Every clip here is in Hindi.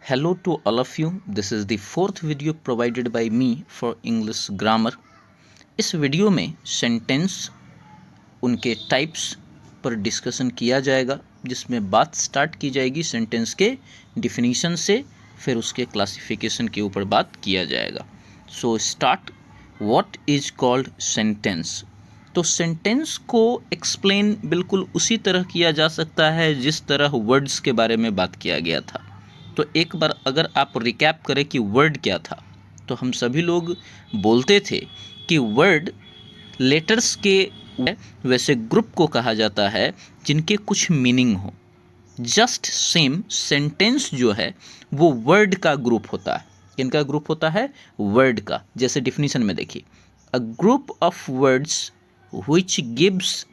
Hello to all of you. This is the fourth video provided by me for English grammar. इस वीडियो में सेंटेंस उनके टाइप्स पर डिस्कशन किया जाएगा, जिसमें बात स्टार्ट की जाएगी सेंटेंस के डिफिनीशन से, फिर उसके क्लासिफिकेशन के ऊपर बात किया जाएगा. So start. What is called sentence? तो सेंटेंस को एक्सप्लेन बिल्कुल उसी तरह किया जा सकता है जिस तरह वर्ड्स के बारे में बात किया गया था. तो एक बार अगर आप रिकैप करें कि वर्ड क्या था, तो हम सभी लोग बोलते थे कि वर्ड लेटर्स के वैसे ग्रुप को कहा जाता है जिनके कुछ मीनिंग हो. जस्ट सेम सेंटेंस जो है वो वर्ड का ग्रुप होता है. किनका ग्रुप होता है? वर्ड का. जैसे डिफिनीशन में देखिए, a group of words which gives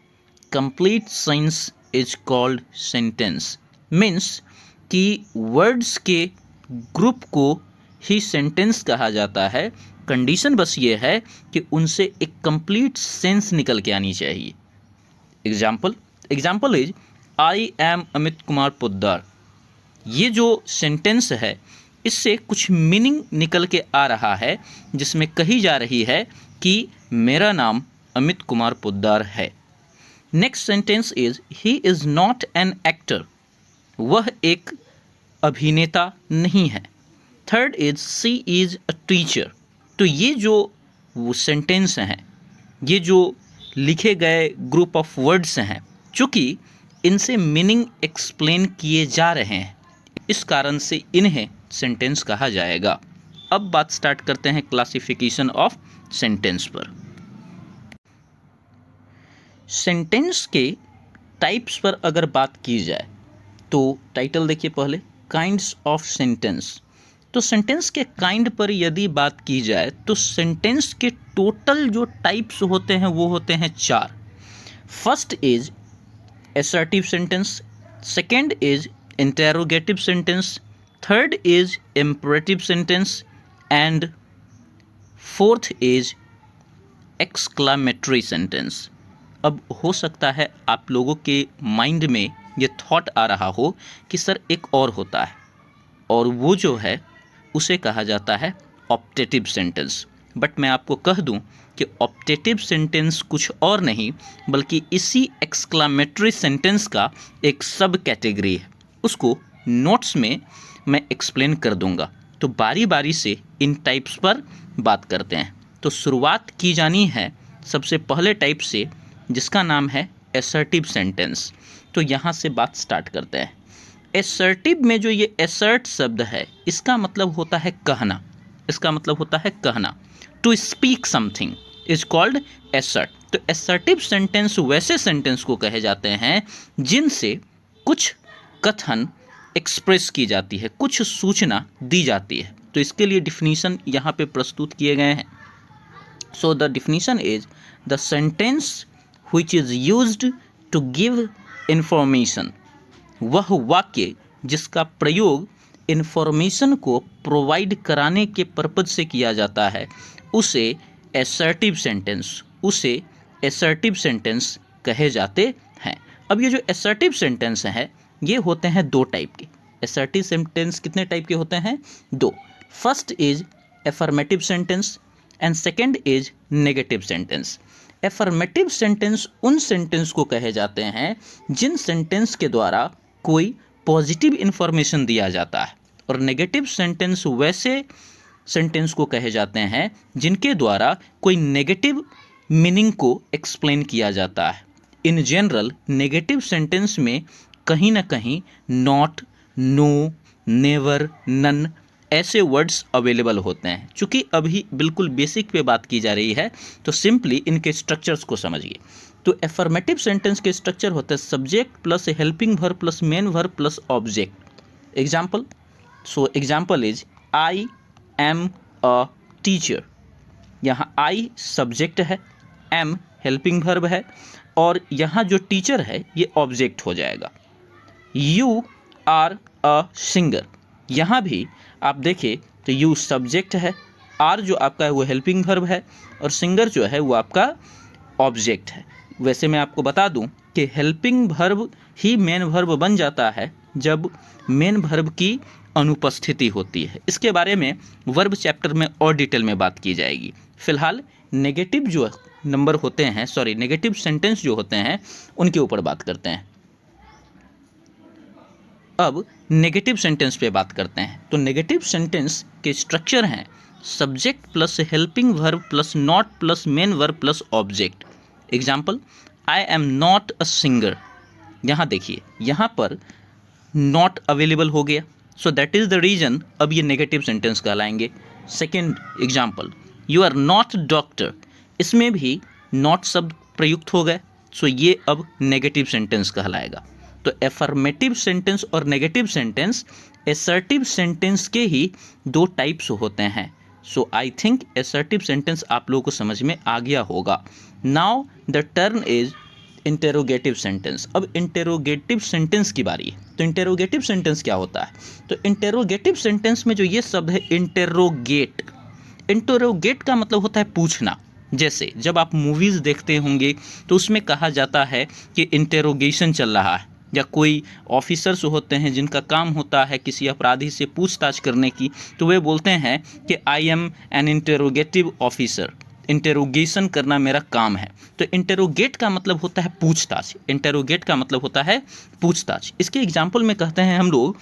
complete sense is called sentence. Means कि वर्ड्स के ग्रुप को ही सेंटेंस कहा जाता है. कंडीशन बस ये है कि उनसे एक कंप्लीट सेंस निकल के आनी चाहिए. Example is I am Amit Kumar Poddar. ये जो सेंटेंस है इससे कुछ मीनिंग निकल के आ रहा है, जिसमें कही जा रही है कि मेरा नाम अमित कुमार पोद्दार है. Next sentence is he is not an actor. वह एक अभिनेता नहीं है. Third is she is a teacher. तो ये जो वो सेंटेंस हैं, ये जो लिखे गए ग्रुप ऑफ वर्ड्स हैं, चूँकि इनसे मीनिंग एक्सप्लेन किए जा रहे हैं, इस कारण से इन्हें सेंटेंस कहा जाएगा. अब बात स्टार्ट करते हैं क्लासिफिकेशन ऑफ सेंटेंस पर. सेंटेंस के टाइप्स पर अगर बात की जाए तो टाइटल देखिए पहले, काइंड्स ऑफ सेंटेंस. तो सेंटेंस के काइंड पर यदि बात की जाए तो सेंटेंस के टोटल जो टाइप्स होते हैं वो होते हैं 4. First is assertive sentence, second is interrogative sentence, third is imperative sentence and fourth is exclamatory sentence. अब हो सकता है आप लोगों के माइंड में ये थॉट आ रहा हो कि सर एक और होता है, और वो जो है उसे कहा जाता है ऑप्टेटिव सेंटेंस. बट मैं आपको कह दूं कि ऑप्टेटिव सेंटेंस कुछ और नहीं बल्कि इसी एक्सक्लामेटरी सेंटेंस का एक सब कैटेगरी है. उसको नोट्स में मैं एक्सप्लेन कर दूंगा. तो बारी बारी से इन टाइप्स पर बात करते हैं. तो शुरुआत की जानी है सबसे पहले टाइप से, जिसका नाम है असर्टिव सेंटेंस. तो यहाँ से बात स्टार्ट करते हैं. असर्टिव में जो ये असर्ट शब्द है, इसका मतलब होता है कहना. इसका मतलब होता है कहना. To speak something is called assert. तो असर्टिव सेंटेंस वैसे सेंटेंस को कहे जाते हैं जिनसे कुछ कथन एक्सप्रेस की जाती है, कुछ सूचना दी जाती है. तो इसके लिए डिफिनीशन यहाँ पे प्रस्तुत किए गए हैं. So the definition is the sentence which is used to give information. वह वाक्य जिसका प्रयोग इन्फॉर्मेशन को प्रोवाइड कराने के पर्पज से किया जाता है, उसे असर्टिव सेंटेंस कहे जाते हैं. अब ये जो असर्टिव सेंटेंस है ये होते हैं 2 टाइप के. असर्टिव सेंटेंस कितने टाइप के होते हैं? 2. First is affirmative sentence and second is negative sentence. Affirmative sentence उन सेंटेंस को कहे जाते हैं जिन सेंटेंस के द्वारा कोई पॉजिटिव इन्फॉर्मेशन दिया जाता है, और नेगेटिव सेंटेंस वैसे सेंटेंस को कहे जाते हैं जिनके द्वारा कोई नेगेटिव मीनिंग को एक्सप्लेन किया जाता है. इन जनरल नेगेटिव सेंटेंस में कहीं ना कहीं नॉट, नो, नेवर, नन ऐसे वर्ड्स अवेलेबल होते हैं. चूँकि अभी बिल्कुल बेसिक पे बात की जा रही है, तो सिंपली इनके स्ट्रक्चर्स को समझिए. तो एफर्मेटिव सेंटेंस के स्ट्रक्चर होते हैं subject plus helping verb plus main verb plus object. Example. So example is I am a teacher. यहाँ आई सब्जेक्ट है, एम हेल्पिंग वर्ब है, और यहाँ जो टीचर है ये ऑब्जेक्ट हो जाएगा. You are a singer. यहाँ भी आप देखें तो यू सब्जेक्ट है, आर जो आपका है वो हेल्पिंग वर्ब है, और सिंगर जो है वो आपका ऑब्जेक्ट है. वैसे मैं आपको बता दूं कि हेल्पिंग वर्ब ही मेन वर्ब बन जाता है जब मेन वर्ब की अनुपस्थिति होती है। इसके बारे में वर्ब चैप्टर में और डिटेल में बात की जाएगी। फिलहाल नेगेटिव जो नंबर होते हैं, नेगेटिव सेंटेंस जो होते हैं उनके ऊपर बात करते हैं। अब नेगेटिव सेंटेंस पे बात करते हैं। तो नेगेटिव सेंटेंस के स्ट्रक्चर हैं subject plus helping verb plus not plus main verb plus object. Example, I am not a singer. यहाँ देखिए, यहाँ पर नॉट अवेलेबल हो गया, so that is the reason अब ये नेगेटिव सेंटेंस कहलाएंगे। Second example, you are not doctor. इसमें भी नॉट शब्द प्रयुक्त हो गए, सो ये अब नेगेटिव सेंटेंस कहलाएगा। तो एफर्मेटिव सेंटेंस और नेगेटिव सेंटेंस एसर्टिव सेंटेंस के ही दो टाइप्स होते हैं। सो आई थिंक एसर्टिव सेंटेंस आप लोगों को समझ में आ गया होगा। Now the turn is interrogative sentence. अब इंटेरोगेटिव सेंटेंस की बारी है। तो इंटेरोगेटिव सेंटेंस क्या होता है? तो इंटेरोगेटिव सेंटेंस में जो ये शब्द है इंटेरोगेट, इंटेरोगेट का मतलब होता है पूछना। जैसे जब आप मूवीज़ देखते होंगे तो उसमें कहा जाता है कि इंटेरोगेशन चल रहा है, या कोई ऑफिसर्स होते हैं जिनका काम होता है किसी अपराधी से पूछताछ करने की, तो वे बोलते हैं कि I am N interrogative officer, interrogation करना मेरा काम है। तो इंटेरोगेट का मतलब होता है पूछताछ, इंटेरोगेट का मतलब होता है पूछताछ। इसके एग्जाम्पल में कहते हैं हम लोग,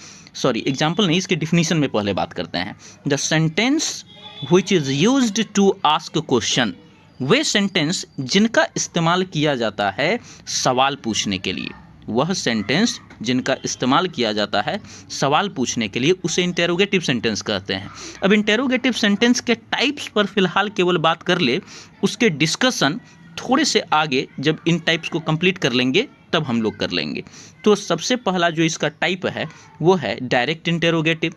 एग्जाम्पल नहीं, इसके डिफिनीशन में पहले बात करते हैं। The sentence which is used to ask question, वे सेंटेंस जिनका इस्तेमाल किया जाता है सवाल पूछने के लिए, वह सेंटेंस जिनका इस्तेमाल किया जाता है सवाल पूछने के लिए, उसे इंटेरोगेटिव सेंटेंस कहते हैं। अब इंटेरोगेटिव सेंटेंस के टाइप्स पर फिलहाल केवल बात कर ले, उसके डिस्कशन थोड़े से आगे जब इन टाइप्स को कंप्लीट कर लेंगे तब हम लोग कर लेंगे। तो सबसे पहला जो इसका टाइप है वो है डायरेक्ट इंटेरोगेटिव,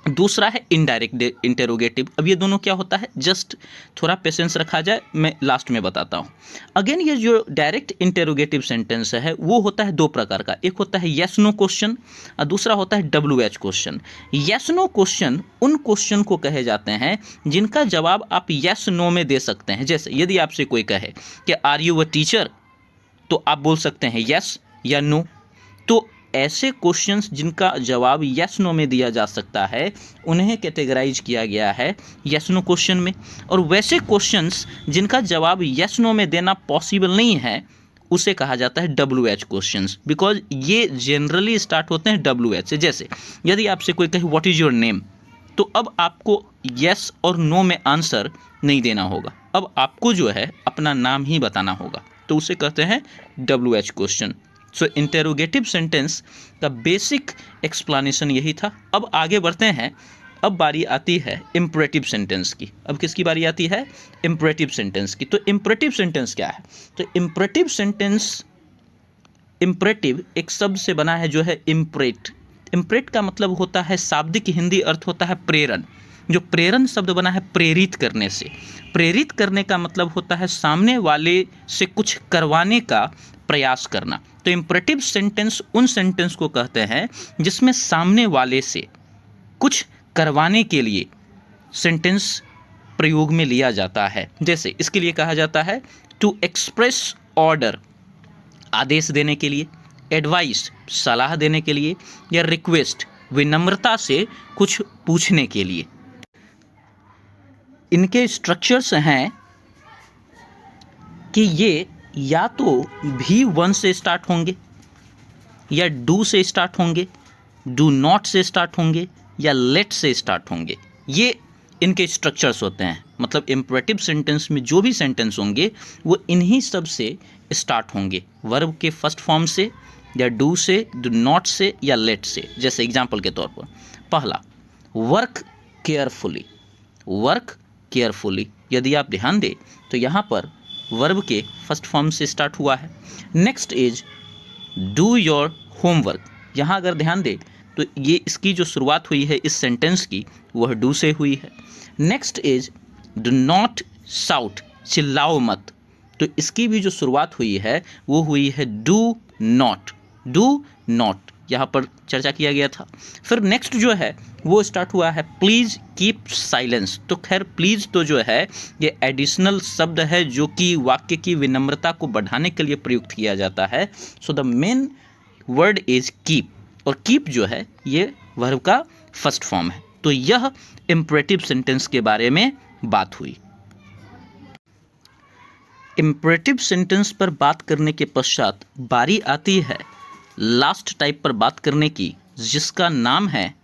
दूसरा है इनडायरेक्ट इंटेरोगेटिव। अब ये दोनों क्या होता है, जस्ट थोड़ा पेशेंस रखा जाए, मैं लास्ट में बताता हूँ। अगेन ये जो डायरेक्ट इंटेरोगेटिव सेंटेंस है वो होता है दो प्रकार का, एक होता है येस नो क्वेश्चन और दूसरा होता है WH question. Yes no question उन क्वेश्चन को कहे जाते हैं जिनका जवाब आप येस नो में दे सकते हैं। जैसे यदि आपसे कोई कहे कि आर यू अ टीचर, तो आप बोल सकते हैं येस या नो। तो ऐसे क्वेश्चंस जिनका जवाब यस नो में दिया जा सकता है उन्हें कैटेगराइज किया गया है यस नो क्वेश्चन में, और वैसे क्वेश्चंस जिनका जवाब यस नो में देना पॉसिबल नहीं है उसे कहा जाता है WH क्वेश्चंस, बिकॉज ये जनरली स्टार्ट होते हैं WH से। जैसे यदि आपसे कोई कहे व्हाट इज़ योर नेम, तो अब आपको यस और नो में आंसर नहीं देना होगा, अब आपको जो है अपना नाम ही बताना होगा, तो उसे कहते हैं WH क्वेश्चन। सो इंटेरोगेटिव सेंटेंस का बेसिक एक्सप्लेनेशन यही था। अब आगे बढ़ते हैं, अब बारी आती है इम्परेटिव सेंटेंस की। अब किसकी बारी आती है? इम्परेटिव सेंटेंस की। तो इम्परेटिव सेंटेंस क्या है? तो इम्परेटिव सेंटेंस, इम्परेटिव एक शब्द से बना है जो है इम्परेट। इम्परेट का मतलब होता है, शाब्दिक हिंदी अर्थ होता है प्रेरण। जो प्रेरण शब्द बना है प्रेरित करने से, प्रेरित करने का मतलब होता है सामने वाले से कुछ करवाने का प्रयास करना। तो इम्परेटिव सेंटेंस उन सेंटेंस को कहते हैं जिसमें सामने वाले से कुछ करवाने के लिए सेंटेंस प्रयोग में लिया जाता है। जैसे इसके लिए कहा जाता है टू एक्सप्रेस ऑर्डर, आदेश देने के लिए, एडवाइस सलाह देने के लिए, या रिक्वेस्ट विनम्रता से कुछ पूछने के लिए। इनके स्ट्रक्चर्स हैं कि ये या तो भी वन से स्टार्ट होंगे, या डू से स्टार्ट होंगे, डू नॉट से स्टार्ट होंगे, या लेट से स्टार्ट होंगे। ये इनके स्ट्रक्चर्स होते हैं। मतलब इम्परेटिव सेंटेंस में जो भी सेंटेंस होंगे वो इन्हीं सब से स्टार्ट होंगे, वर्ब के फर्स्ट फॉर्म से, या डू से, डू नॉट से, या लेट से। जैसे एग्जाम्पल के तौर पर पहला वर्क केयरफुली, वर्क केयरफुली। यदि आप ध्यान दें तो यहाँ पर वर्ब के फर्स्ट फॉर्म से स्टार्ट हुआ है। Next is do your homework. यहाँ अगर ध्यान दें तो ये इसकी जो शुरुआत हुई है इस सेंटेंस की वह डू से हुई है। Next is do not shout, चिल्लाओ मत। तो इसकी भी जो शुरुआत हुई है वो हुई है डू नॉट, डू नॉट यहाँ पर चर्चा किया गया था। फिर नेक्स्ट जो है वो स्टार्ट हुआ है प्लीज़ कीप साइलेंस। तो खैर प्लीज़ तो जो है ये एडिशनल शब्द है जो कि वाक्य की विनम्रता को बढ़ाने के लिए प्रयुक्त किया जाता है। So the main word is keep, और कीप जो है ये वर्ब का फर्स्ट फॉर्म है। तो यह इम्परेटिव सेंटेंस के बारे में बात हुई। इम्परेटिव सेंटेंस पर बात करने के पश्चात बारी आती है लास्ट टाइप पर बात करने की, जिसका नाम है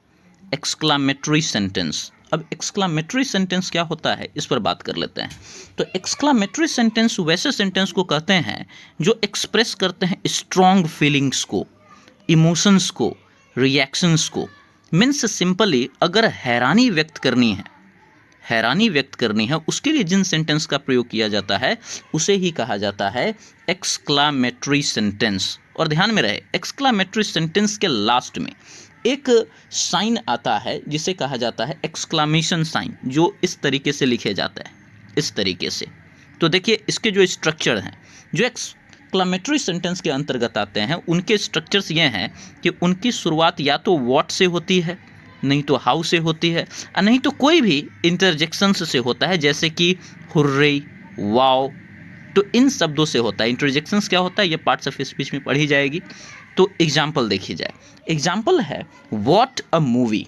एक्सक्लामेटरी सेंटेंस। अब एक्सक्लामेटरी सेंटेंस क्या होता है, इस पर बात कर लेते हैं। तो एक्सक्लामेटरी सेंटेंस वैसे सेंटेंस को कहते हैं जो एक्सप्रेस करते हैं स्ट्रॉन्ग फीलिंग्स को, इमोशंस को, रिएक्शंस को। मीन्स सिंपली अगर हैरानी व्यक्त करनी है उसके लिए जिन सेंटेंस का प्रयोग किया जाता है उसे ही कहा जाता है एक्सक्लामेटरी सेंटेंस। और ध्यान में रहे, एक्सक्लामेटरी सेंटेंस के लास्ट में एक साइन आता है जिसे कहा जाता है एक्सक्लामेशन साइन, जो इस तरीके से लिखे जाता है, इस तरीके से। तो देखिए इसके जो स्ट्रक्चर हैं, जो एक्सक्लामेटरी सेंटेंस के अंतर्गत आते हैं, उनके स्ट्रक्चर्स ये हैं कि उनकी शुरुआत या तो व्हाट से होती है, नहीं तो हाउ से होती है, और नहीं तो कोई भी इंटरजेक्शंस से होता है, जैसे कि हुर्रे, वाओ। तो इन शब्दों से होता है। इंटरजेक्शंस क्या होता है ये पार्ट्स ऑफ स्पीच में पढ़ी जाएगी। तो एग्जाम्पल देखी जाए, एग्जाम्पल है what a movie,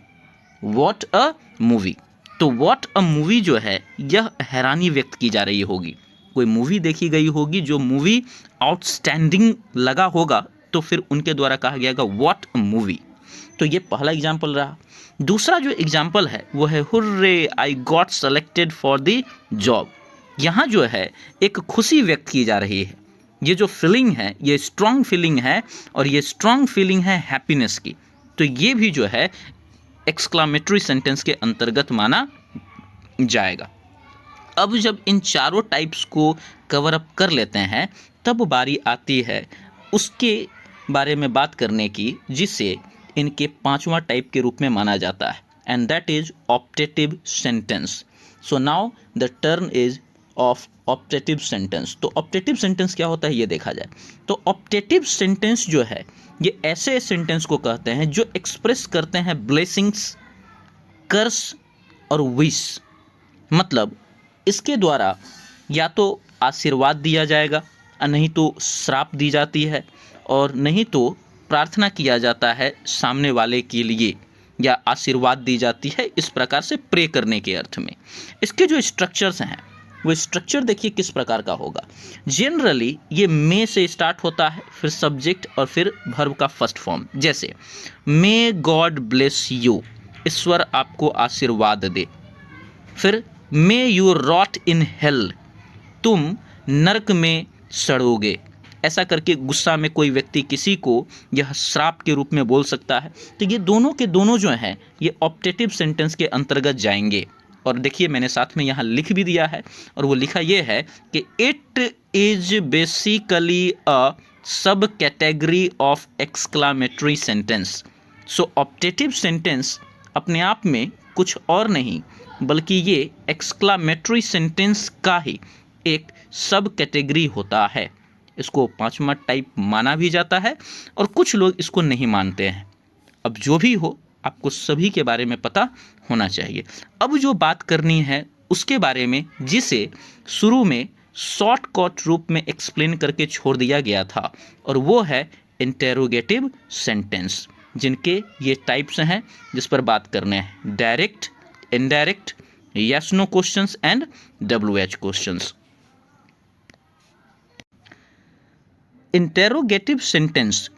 what a movie. तो व्हाट अ मूवी जो है यह हैरानी व्यक्त की जा रही होगी, कोई मूवी देखी गई होगी जो मूवी आउटस्टैंडिंग लगा होगा, तो फिर उनके द्वारा कहा गया व्हाट अ मूवी। तो ये पहला एग्जाम्पल रहा। दूसरा जो एग्जाम्पल है वो है hurray I got selected for the job. यहाँ जो है एक खुशी व्यक्त की जा रही है, ये जो फीलिंग है ये स्ट्रॉन्ग फीलिंग है, और ये स्ट्रॉन्ग फीलिंग है हैप्पीनेस की। तो ये भी जो है एक्सक्लामेटरी सेंटेंस के अंतर्गत माना जाएगा। अब जब इन चारों टाइप्स को कवर अप कर लेते हैं, तब बारी आती है उसके बारे में बात करने की, जिसे इनके पांचवा टाइप के रूप में माना जाता है, and that is optative sentence. So now the turn is of optative sentence. तो ऑप्टेटिव सेंटेंस क्या होता है ये देखा जाए, तो ऑप्टेटिव सेंटेंस जो है ये ऐसे सेंटेंस को कहते हैं जो एक्सप्रेस करते हैं ब्लेसिंग्स, कर्स और विश। मतलब इसके द्वारा या तो आशीर्वाद दिया जाएगा, नहीं तो श्राप दी जाती है, और नहीं तो प्रार्थना किया जाता है सामने वाले के लिए, या आशीर्वाद दी जाती है, इस प्रकार से प्रे करने के अर्थ में। इसके जो स्ट्रक्चर्स हैं वो स्ट्रक्चर देखिए किस प्रकार का होगा। जनरली ये मे से स्टार्ट होता है, फिर सब्जेक्ट और फिर वर्ब का फर्स्ट फॉर्म। जैसे मे गॉड ब्लेस यू, ईश्वर आपको आशीर्वाद दे। फिर may you rot in hell, तुम नरक में सड़ोगे। ऐसा करके गुस्सा में कोई व्यक्ति किसी को यह श्राप के रूप में बोल सकता है। तो ये दोनों के दोनों जो हैं ये ऑप्टेटिव सेंटेंस के अंतर्गत जाएंगे। और देखिए मैंने साथ में यहाँ लिख भी दिया है, और वो लिखा ये है कि इट इज बेसिकली अ सब category of exclamatory sentence. So optative sentence अपने आप में कुछ और नहीं बल्कि ये एक्सक्लामेटरी सेंटेंस का ही एक सब कैटेगरी होता है। इसको पांचवा टाइप माना भी जाता है, और कुछ लोग इसको नहीं मानते हैं। अब जो भी हो, आपको सभी के बारे में पता होना चाहिए। अब जो बात करनी है उसके बारे में, जिसे शुरू में शॉर्टकट रूप में एक्सप्लेन करके छोड़ दिया गया था, और वो है इंटेरोगेटिव सेंटेंस, जिनके ये टाइप्स हैं जिस पर बात करने हैं: direct, indirect, yes no questions and WH questions. Interrogative sentence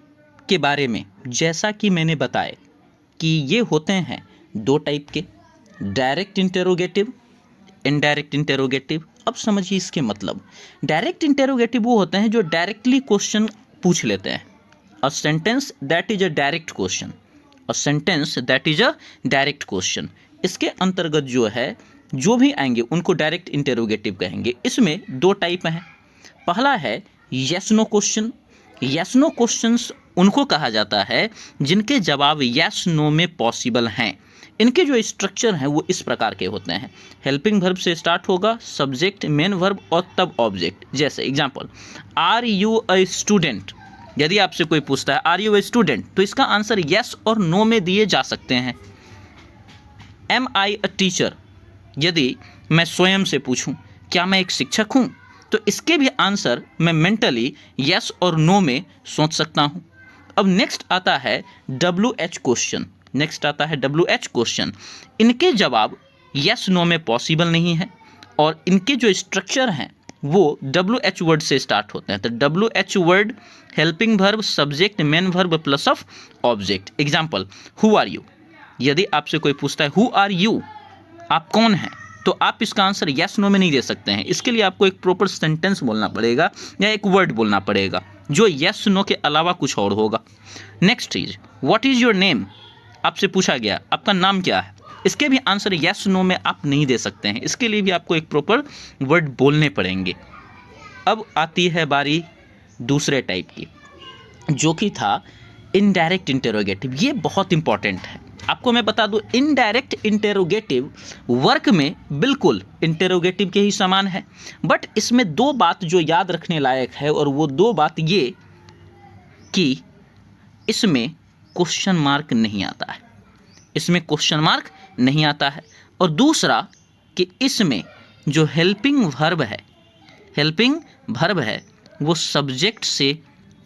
के बारे में जैसा कि मैंने बताया कि ये होते हैं दो टाइप के, डायरेक्ट इंटेरोगेटिव, इनडायरेक्ट इंटेरोगेटिव। अब समझिए इसके मतलब। डायरेक्ट इंटेरोगेटिव वो होते हैं जो डायरेक्टली क्वेश्चन पूछ लेते हैं। A sentence that is a direct question, a sentence that is a direct question. इसके अंतर्गत जो है जो भी आएंगे उनको डायरेक्ट इंटेरोगेटिव कहेंगे। इसमें दो टाइप हैं। पहला है yes no question. Yes no questions उनको कहा जाता है जिनके जवाब यस नो में पॉसिबल हैं। इनके जो स्ट्रक्चर हैं वो इस प्रकार के होते हैं। हेल्पिंग वर्ब से स्टार्ट होगा, सब्जेक्ट, मेन वर्ब और तब ऑब्जेक्ट। जैसे example, are you a student. यदि आपसे कोई पूछता है आर यू अ स्टूडेंट, तो इसका आंसर यस और नो में दिए जा सकते हैं। एम आई अ टीचर, यदि मैं स्वयं से पूछूं क्या मैं एक शिक्षक हूं, तो इसके भी आंसर मैं मेंटली यस और नो में सोच सकता हूं। अब नेक्स्ट आता है WH क्वेश्चन। नेक्स्ट आता है WH क्वेश्चन। इनके जवाब यस नो में पॉसिबल नहीं है और इनके जो स्ट्रक्चर हैं वो WH वर्ड से स्टार्ट होते हैं। तो WH word helping verb, subject, main verb plus of object. Example, who are you. यदि आपसे कोई पूछता है हु आर यू, आप कौन हैं, तो आप इसका आंसर यस नो में नहीं दे सकते हैं। इसके लिए आपको एक प्रॉपर सेंटेंस बोलना पड़ेगा या एक वर्ड बोलना पड़ेगा जो यस नो के अलावा कुछ और होगा। Next is what is your name. आपसे पूछा गया आपका नाम क्या है, इसके भी आंसर यस नो में आप नहीं दे सकते हैं। इसके लिए भी आपको एक प्रॉपर वर्ड बोलने पड़ेंगे। अब आती है बारी दूसरे टाइप की, जो कि था इनडायरेक्ट इंटेरोगेटिव। ये बहुत इंपॉर्टेंट है। आपको मैं बता दूं, इनडायरेक्ट इंटेरोगेटिव वर्क में बिल्कुल इंटेरोगेटिव के ही समान है, बट इसमें दो बात जो याद रखने लायक है, और वो दो बात ये कि इसमें क्वेश्चन मार्क नहीं आता है, इसमें क्वेश्चन मार्क नहीं आता है। और दूसरा कि इसमें जो हेल्पिंग वर्ब है वो सब्जेक्ट से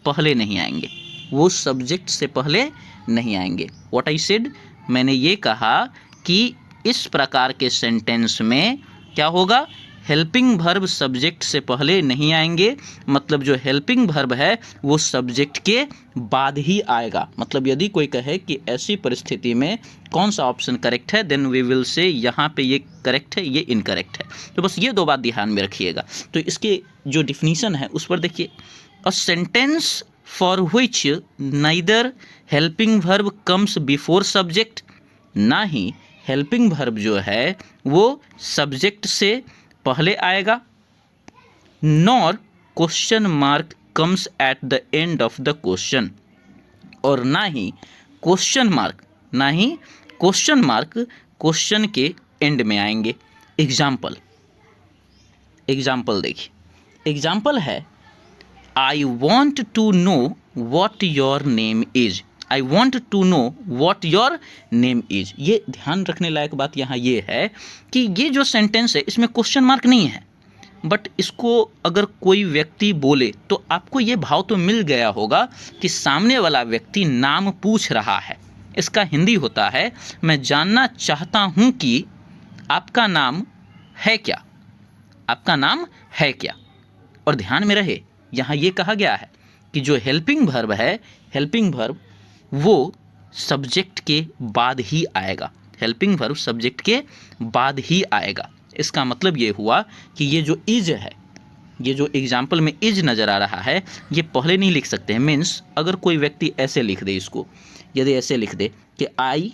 पहले नहीं आएंगे, वो सब्जेक्ट से पहले नहीं आएंगे। व्हाट आई सेड, मैंने ये कहा कि इस प्रकार के सेंटेंस में क्या होगा, हेल्पिंग वर्ब सब्जेक्ट से पहले नहीं आएंगे। मतलब जो हेल्पिंग वर्ब है वो सब्जेक्ट के बाद ही आएगा। मतलब यदि कोई कहे कि ऐसी परिस्थिति में कौन सा ऑप्शन करेक्ट है, देन वी विल से यहाँ पे ये करेक्ट है, ये इनकरेक्ट है। तो बस ये दो बात ध्यान में रखिएगा। तो इसके जो डिफिनीशन है उस पर देखिए, a sentence for which neither helping verb comes before subject, ना ही हेल्पिंग वर्ब जो है वो सब्जेक्ट से पहले आएगा, nor question mark comes at the end of the question, और ना ही क्वेश्चन मार्क क्वेश्चन के एंड में आएंगे। एग्जाम्पल देखिए, एग्जाम्पल है I want to know what your name is. I want to know what your name is. ये ध्यान रखने लायक बात यहाँ ये है कि ये जो सेंटेंस है इसमें क्वेश्चन मार्क नहीं है, बट इसको अगर कोई व्यक्ति बोले तो आपको ये भाव तो मिल गया होगा कि सामने वाला व्यक्ति नाम पूछ रहा है। इसका हिंदी होता है, मैं जानना चाहता हूँ कि आपका नाम है क्या, आपका नाम है क्या। और ध्यान में रहे यहाँ ये कहा गया है कि जो हेल्पिंग वर्ब है, हेल्पिंग वर्ब वो सब्जेक्ट के बाद ही आएगा, हेल्पिंग वर्ब सब्जेक्ट के बाद ही आएगा। इसका मतलब ये हुआ कि ये जो इज है, ये जो एग्जाम्पल में इज नज़र आ रहा है, ये पहले नहीं लिख सकते हैं। मीन्स अगर कोई व्यक्ति ऐसे लिख दे इसको, यदि ऐसे लिख दे कि I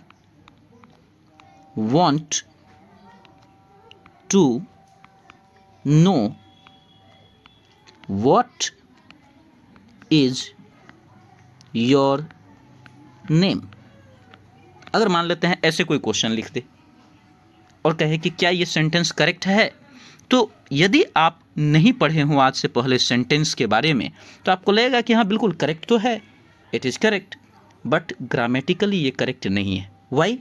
want to know what is your name. अगर मान लेते हैं ऐसे कोई क्वेश्चन लिख दे और कहे कि क्या ये सेंटेंस करेक्ट है, तो यदि आप नहीं पढ़े हो आज से पहले सेंटेंस के बारे में तो आपको लगेगा कि हाँ बिल्कुल करेक्ट तो है, it is correct, but grammatically ये करेक्ट नहीं है। वाई?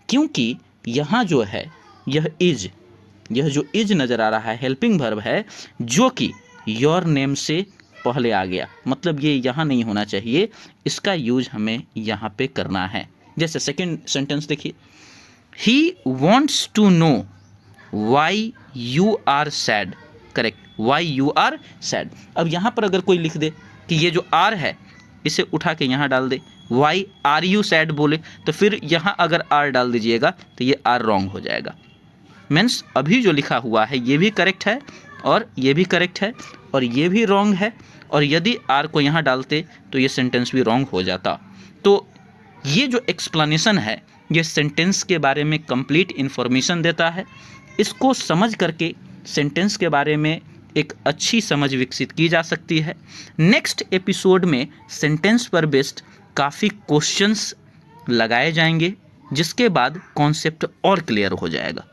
क्योंकि यहाँ जो है यह जो इज नज़र आ रहा है हेल्पिंग वर्ब है, जो कि योर नेम से पहले आ गया। मतलब ये यहाँ नहीं होना चाहिए, इसका यूज हमें यहाँ पे करना है। जैसे सेकंड सेंटेंस देखिए, he wants to know why you are sad. Correct, why you are sad. अब यहाँ पर अगर कोई लिख दे कि ये जो आर है इसे उठा के यहाँ डाल दे, वाई आर यू सैड बोले, तो फिर यहाँ अगर आर डाल दीजिएगा तो ये आर रॉन्ग हो जाएगा। मीन्स अभी जो लिखा हुआ है ये भी करेक्ट है और ये भी करेक्ट है और ये भी रॉन्ग है, और यदि आर को यहाँ डालते तो ये सेंटेंस भी रॉन्ग हो जाता। तो ये जो एक्सप्लेनेशन है ये सेंटेंस के बारे में कंप्लीट इन्फॉर्मेशन देता है। इसको समझ करके सेंटेंस के बारे में एक अच्छी समझ विकसित की जा सकती है। नेक्स्ट एपिसोड में सेंटेंस पर बेस्ड काफ़ी क्वेश्चंस लगाए जाएंगे, जिसके बाद कॉन्सेप्ट और क्लियर हो जाएगा।